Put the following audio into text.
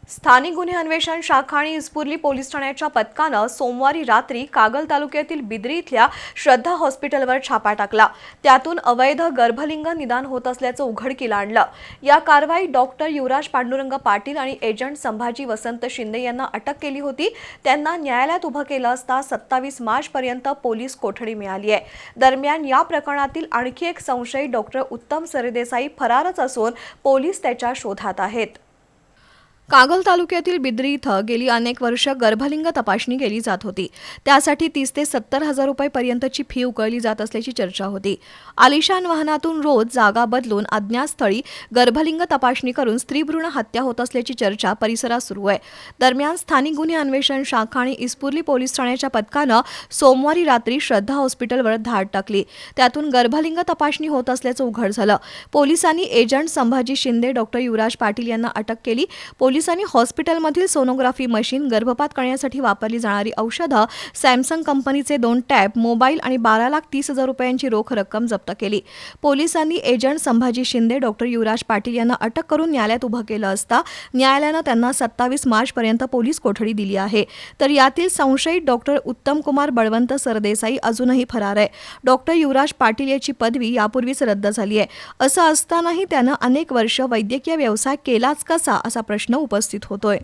स्थानिक गुन्हे अन्वेषण शाखा आणि इस्पुर्ली पोलीस ठाण्याच्या पथकानं सोमवारी रात्री कागल तालुक्यातील बिद्री इथल्या श्रद्धा हॉस्पिटलवर छापा टाकला। त्यातून अवैध गर्भलिंग निदान होत असल्याचं उघडकीला आणलं। या कारवाईत डॉक्टर युवराज पांडुरंग पाटील आणि एजंट संभाजी वसंत शिंदे यांना अटक केली होती। त्यांना न्यायालयात उभं केलं असता 27 मार्च पर्यंत पोलीस कोठडी मिळाली आहे। दरम्यान या प्रकरणातील आणखी एक संशयित डॉक्टर उत्तम सरदेसाई फरारच असून पोलीस त्याच्या शोधात आहेत। कागल तालुक्यातील बिद्री इथं गेली अनेक वर्ष गर्भलिंग तपासणी केली जात होती। त्यासाठी 30 ते 70 हजार रुपये पर्यंतची फी उकळली जात असल्याची चर्चा होती। आलिशान वाहनातून रोज जागा बदलून अज्ञात स्थळी गर्भलिंग तपासणी करून स्त्रीभ्रूण हत्या होत असल्याची चर्चा परिसरात सुरू आहे। दरम्यान स्थानिक गुन्हे अन्वेषण शाखा आणि इस्पुर्ली पोलीस ठाण्याच्या पथकानं सोमवारी रात्री श्रद्धा हॉस्पिटलवर धाड टाकली। त्यातून गर्भलिंग तपासणी होत असल्याचं उघड झालं। पोलिसांनी एजंट संभाजी शिंदे, डॉक्टर युवराज पाटील यांना अटक केली। पोलिसांनी हॉस्पिटलमधील सोनोग्राफी मशीन, गर्भपात करण्यासाठी वापरली जाणारी औषधं, सॅमसंग कंपनीचे 2 टॅब, मोबाईल आणि 12,30,000 रुपयांची रोख रक्कम जप्त केली। पोलिसांनी एजंट संभाजी शिंदे, डॉक्टर युवराज पाटील यांना अटक करून न्यायालयात उभं केलं असता न्यायालयानं त्यांना 27 मार्च पर्यंत पोलीस कोठडी दिली आहे। तर यातील संशयित डॉक्टर उत्तम कुमार बळवंत सरदेसाई अजूनही फरार आहे। डॉक्टर युवराज पाटील याची पदवी यापूर्वीच रद्द झाली आहे। असं असतानाही त्यानं अनेक वर्ष वैद्यकीय व्यवसाय केलाच कसा असा प्रश्न उपस्थित होतोय।